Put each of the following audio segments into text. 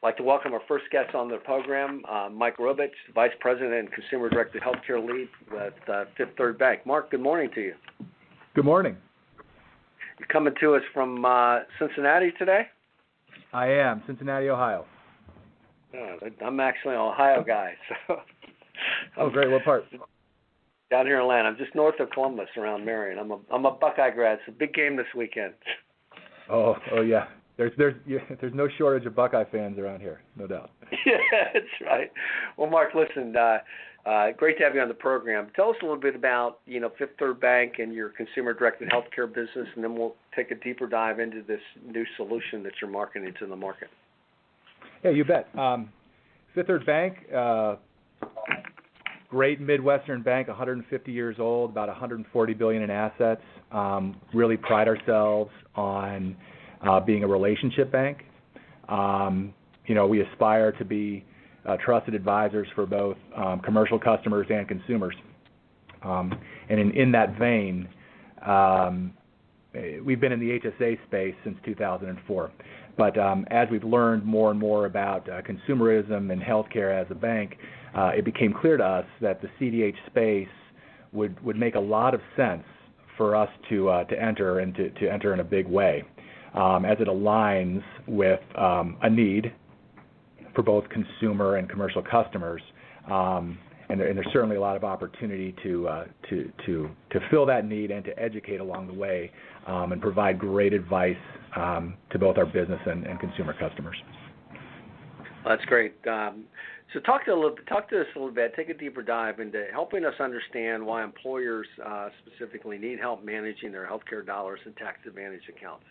I'd like to welcome our first guest on the program, Mike Robich, Vice President and Consumer-Directed Healthcare Lead with Fifth Third Bank. Mark, good morning to you. Good morning. You're coming to us from Cincinnati today? I am, Cincinnati, Ohio. I'm actually an Ohio guy. So oh, great. What part? Down here in Atlanta. I'm just north of Columbus, around Marion. I'm a Buckeye grad. It's a big game this weekend. Oh yeah. There's no shortage of Buckeye fans around here, no doubt. Yeah, that's right. Well, Mark, listen, great to have you on the program. Tell us a little bit about, Fifth Third Bank and your consumer-directed healthcare business, and then we'll take a deeper dive into this new solution that you're marketing to the market. Yeah, you bet. Fifth Third Bank, great Midwestern bank, 150 years old, about $140 billion in assets. Really pride ourselves on being a relationship bank. We aspire to be trusted advisors for both commercial customers and consumers. And in that vein, we've been in the HSA space since 2004. But as we've learned more and more about consumerism and healthcare as a bank, it became clear to us that the CDH space would make a lot of sense for us to enter and to enter in a big way, as it aligns with a need for both consumer and commercial customers, and there's certainly a lot of opportunity to fill that need and to educate along the way, and provide great advice to both our business and consumer customers. That's great. So talk to us a little bit. Take a deeper dive into helping us understand why employers specifically need help managing their healthcare dollars and tax advantage accounts.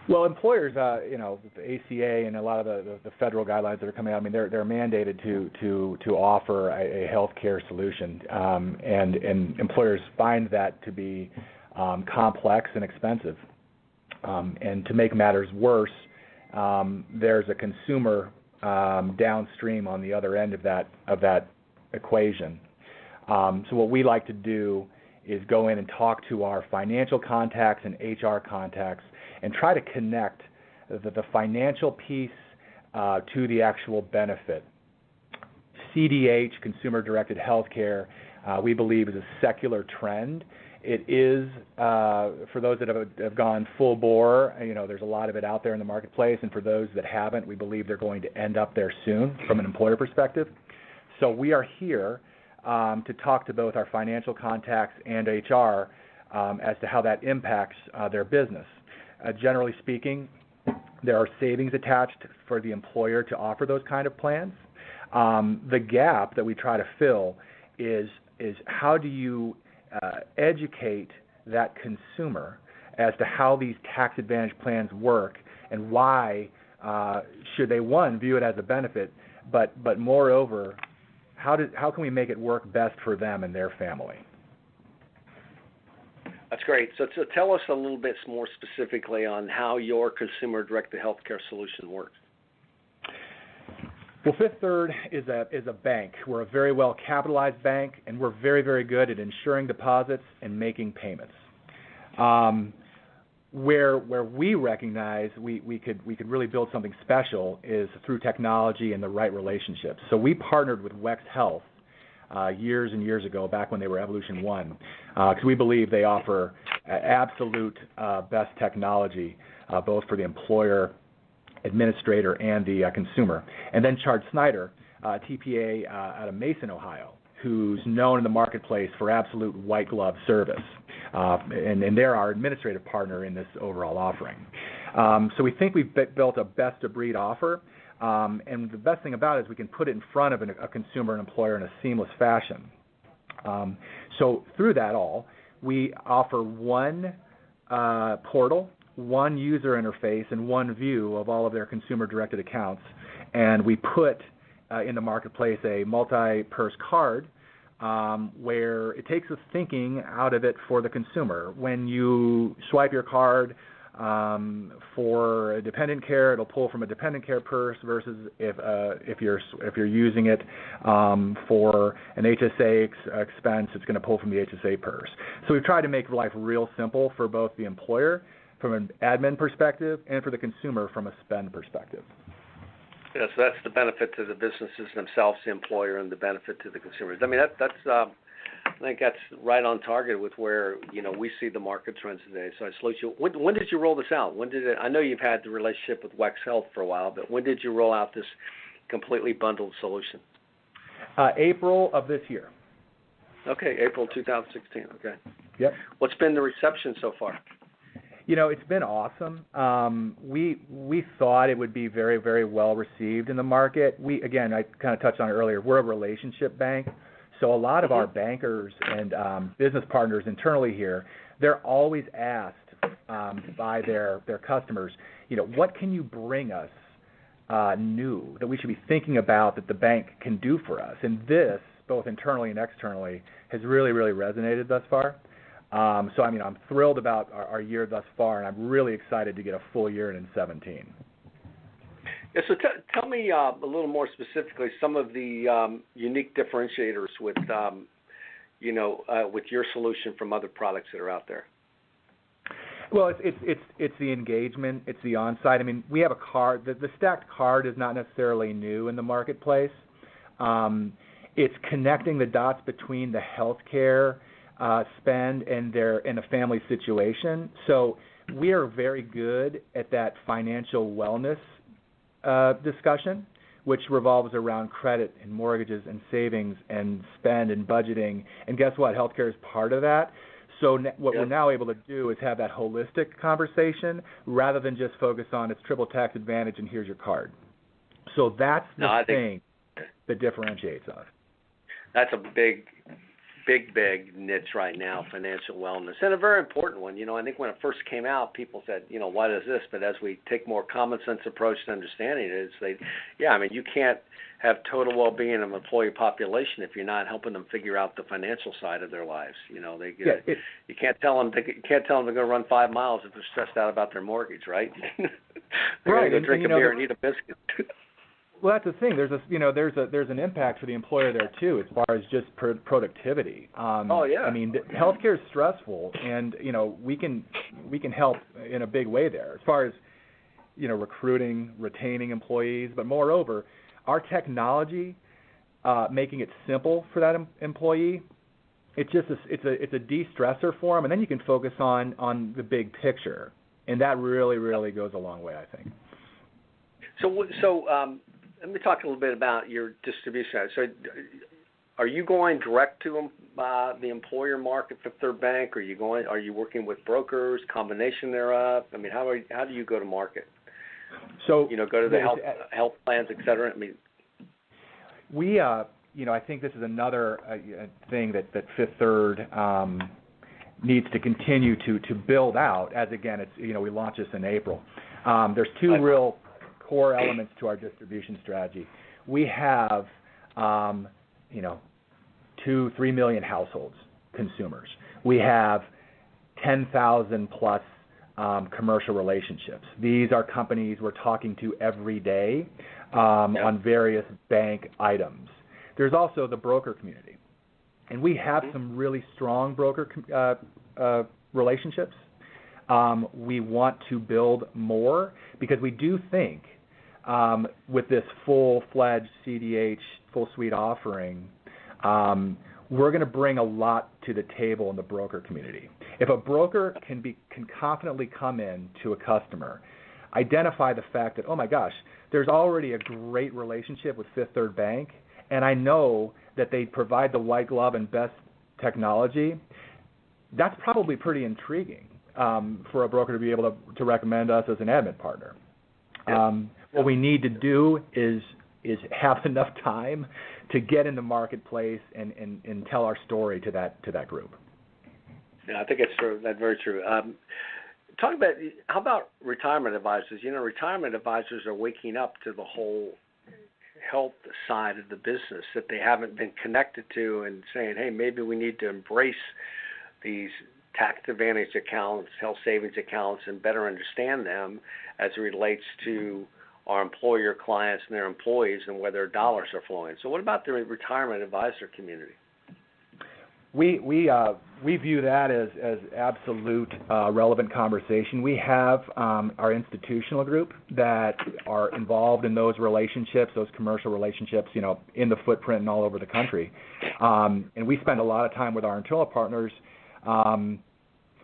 Well, employers, the ACA and a lot of the federal guidelines that are coming out, they're mandated to offer a healthcare solution, and employers find that to be complex and expensive. And to make matters worse, there's a consumer downstream on the other end of that equation. So what we like to do is go in and talk to our financial contacts and HR contacts and try to connect the financial piece to the actual benefit. CDH, consumer-directed healthcare, we believe is a secular trend. It is, for those that have gone full bore, there's a lot of it out there in the marketplace, and for those that haven't, we believe they're going to end up there soon from an employer perspective. So we are here to talk to both our financial contacts and HR as to how that impacts their business. Generally speaking, there are savings attached for the employer to offer those kind of plans. The gap that we try to fill is how do you educate that consumer as to how these tax advantage plans work and why should they, one, view it as a benefit, but moreover, how can we make it work best for them and their family? That's great. So tell us a little bit more specifically on how your consumer-directed healthcare solution works. Well, Fifth Third is a bank. We're a very well capitalized bank, and we're very, very good at insuring deposits and making payments. Where we recognize we could really build something special is through technology and the right relationships. So we partnered with Wex Health years and years ago, back when they were Evolution 1, because we believe they offer absolute best technology, both for the employer, administrator, and the consumer. And then Chad Snyder, TPA out of Mason, Ohio, who's known in the marketplace for absolute white glove service. And they're our administrative partner in this overall offering. So we think we've built a best-of-breed offer. And the best thing about it is we can put it in front of a consumer and employer in a seamless fashion. So through that all, we offer one portal, one user interface, and one view of all of their consumer-directed accounts. And we put in the marketplace a multi-purse card where it takes the thinking out of it for the consumer. When you swipe your card for dependent care, it'll pull from a dependent care purse, versus if you're using it for an HSA expense, it's going to pull from the HSA purse. So we've tried to make life real simple for both the employer from an admin perspective and for the consumer from a spend perspective. Yes, that's the benefit to the businesses themselves, the employer, and the benefit to the consumers. I mean, I think that's right on target with where we see the market trends today. So I salute you. When did you roll this out? I know you've had the relationship with Wex Health for a while, but when did you roll out this completely bundled solution? April of this year. Okay, April 2016. Okay. Yep. What's been the reception so far? It's been awesome. We thought it would be very, very well received in the market. I kind of touched on it earlier. We're a relationship bank, so a lot of our bankers and business partners internally here, they're always asked by their customers, what can you bring us new that we should be thinking about that the bank can do for us? And this, both internally and externally, has really, really resonated thus far. So, I'm thrilled about our year thus far, and I'm really excited to get a full year in 2017. Yeah, so tell me a little more specifically some of the unique differentiators with your solution from other products that are out there. Well, it's the engagement, it's the on-site. We have a card. The stacked card is not necessarily new in the marketplace. It's connecting the dots between the healthcare spend and a family situation. So we are very good at that financial wellness discussion, which revolves around credit and mortgages and savings and spend and budgeting. And guess what? Healthcare is part of that. So we're now able to do is have that holistic conversation rather than just focus on it's triple tax advantage and here's your card. So that's the thing that differentiates us. That's a big niche right now, financial wellness, and a very important one. I think when it first came out, people said, what is this? But as we take more common sense approach to understanding it, you can't have total well-being of an employee population if you're not helping them figure out the financial side of their lives. You can't tell them to go run 5 miles if they're stressed out about their mortgage, right? They're going to go drink a beer and eat a biscuit. Well, that's the thing. There's an impact for the employer there too, as far as just productivity. Healthcare is stressful, and we can help in a big way there as far as recruiting, retaining employees. But moreover, our technology, making it simple for that employee, it's a de-stressor for them, and then you can focus on the big picture, and that really, really goes a long way, I think. So. Let me talk a little bit about your distribution. So, are you going direct to the employer market for Third Bank? Are you working with brokers? Combination thereof? How do you go to market? So, go to the health plans, et cetera. We, I think this is another thing that Fifth Third needs to continue to build out. As again, it's we launched this in April. There's two real core elements to our distribution strategy. We have, 2-3 million households, consumers. We have 10,000 plus commercial relationships. These are companies we're talking to every day on various bank items. There's also the broker community, and we have some really strong broker relationships. We want to build more because we do think with this full-fledged CDH full suite offering, we're going to bring a lot to the table in the broker community. If a broker can confidently come in to a customer, identify the fact that, oh my gosh, there's already a great relationship with Fifth Third Bank, and I know that they provide the white glove and best technology, that's probably pretty intriguing for a broker to be able to recommend us as an admin partner. What we need to do is have enough time to get in the marketplace and tell our story to that group. Yeah, I think it's true. That's very true. How about retirement advisors? Retirement advisors are waking up to the whole health side of the business that they haven't been connected to, and saying, hey, maybe we need to embrace these tax advantage accounts, health savings accounts, and better understand them as it relates to our employer clients and their employees and where their dollars are flowing. So what about the retirement advisor community? We view that as absolute relevant conversation. We have our institutional group that are involved in those relationships, those commercial relationships, in the footprint and all over the country. And we spend a lot of time with our internal partners,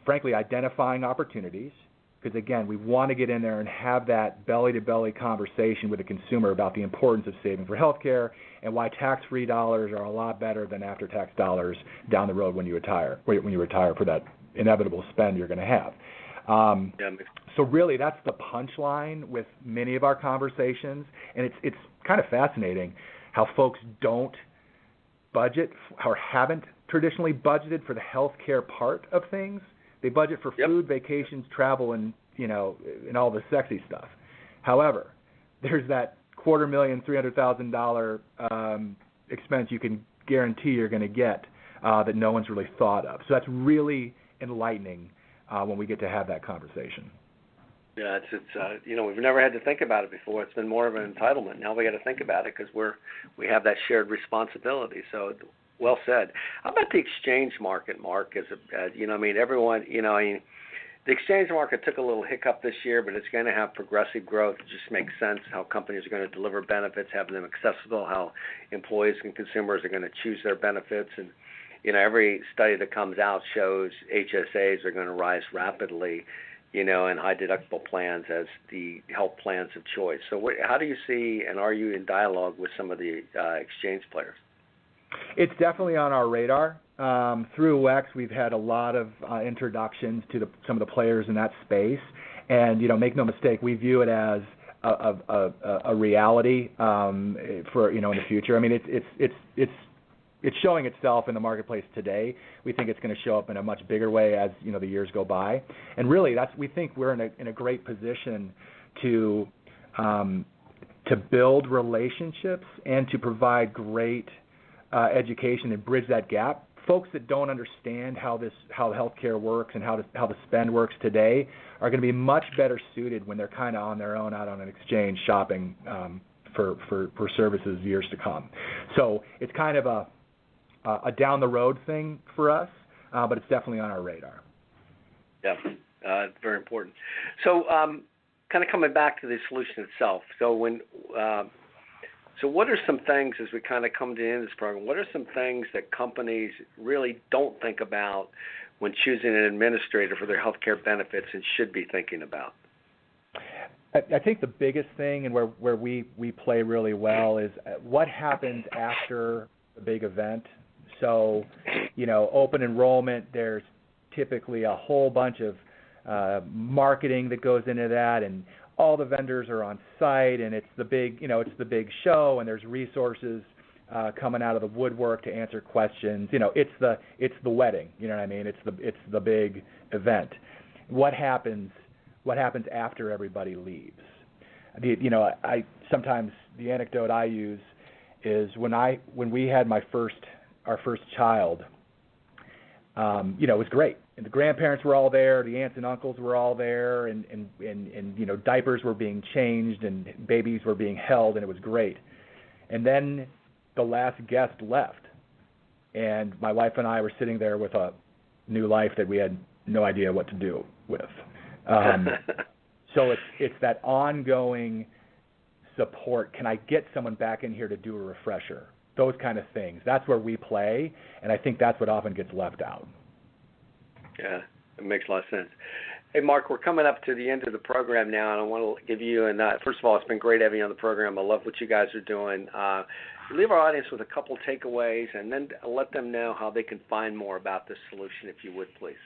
frankly, identifying opportunities. Because, again, we want to get in there and have that belly-to-belly conversation with the consumer about the importance of saving for health care and why tax-free dollars are a lot better than after-tax dollars down the road when you retire for that inevitable spend you're going to have. So really, that's the punchline with many of our conversations. And it's kind of fascinating how folks don't budget or haven't traditionally budgeted for the health care part of things. They budget for food, vacations, travel, and and all the sexy stuff. However, there's that $250,000, $300,000 expense you can guarantee you're going to get that no one's really thought of. So that's really enlightening when we get to have that conversation. Yeah, it's we've never had to think about it before. It's been more of an entitlement. Now we got to think about it because we have that shared responsibility. So. Well said. How about the exchange market, Mark? Everyone, the exchange market took a little hiccup this year, but it's going to have progressive growth. It just makes sense how companies are going to deliver benefits, having them accessible, how employees and consumers are going to choose their benefits. And, every study that comes out shows HSAs are going to rise rapidly, and high deductible plans as the health plans of choice. So how do you see, and are you in dialogue with some of the exchange players? It's definitely on our radar. Through WEX, we've had a lot of introductions to some of the players in that space, and make no mistake, we view it as a reality for in the future. I mean, it's showing itself in the marketplace today. We think it's going to show up in a much bigger way as the years go by, and really, we think we're in a great position to build relationships and to provide great education and bridge that gap. Folks that don't understand how healthcare works and how the spend works today are going to be much better suited when they're kind of on their own out on an exchange shopping for services years to come. So it's kind of a down the road thing for us, but it's definitely on our radar. Yeah, it's very important. So kind of coming back to the solution itself. So what are some things, as we kind of come to the end of this program, what are some things that companies really don't think about when choosing an administrator for their healthcare benefits and should be thinking about? I think the biggest thing and where we play really well is what happens after the big event. So, open enrollment, there's typically a whole bunch of marketing that goes into that, and all the vendors are on site, and it's the big show, and there's resources coming out of the woodwork to answer questions. It's the wedding. You know what I mean? It's the big event. What happens after everybody leaves? Sometimes the anecdote I use is when we had our first child. It was great. And the grandparents were all there, the aunts and uncles were all there, and diapers were being changed and babies were being held, and it was great. And then the last guest left, and my wife and I were sitting there with a new life that we had no idea what to do with. So it's that ongoing support. Can I get someone back in here to do a refresher? Those kind of things. That's where we play, and I think that's what often gets left out. Yeah, it makes a lot of sense. Hey, Mark, we're coming up to the end of the program now, and I want to give you, first of all, it's been great having you on the program. I love what you guys are doing. Leave our audience with a couple takeaways, and then let them know how they can find more about this solution, if you would, please.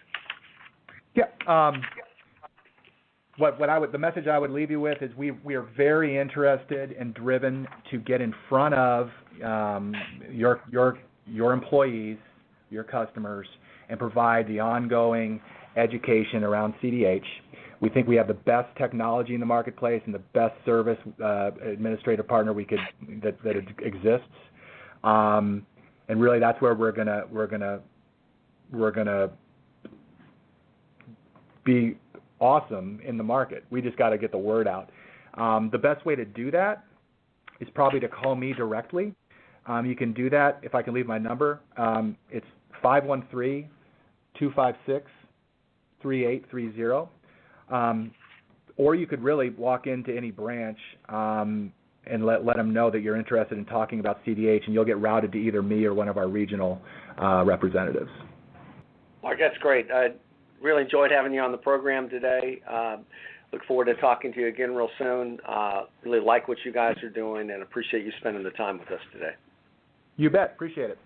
Yeah. The message I would leave you with is we are very interested and driven to get in front of your employees, your customers, and provide the ongoing education around CDH. We think we have the best technology in the marketplace and the best service administrative partner that exists. And really, that's where we're gonna be awesome in the market. We just got to get the word out. The best way to do that is probably to call me directly. You can do that if I can leave my number. It's 513-256-3830. Or you could really walk into any branch and let them know that you're interested in talking about CDH, and you'll get routed to either me or one of our regional representatives. Mark, that's great. I really enjoyed having you on the program today. Look forward to talking to you again real soon. Really like what you guys are doing and appreciate you spending the time with us today. You bet. Appreciate it.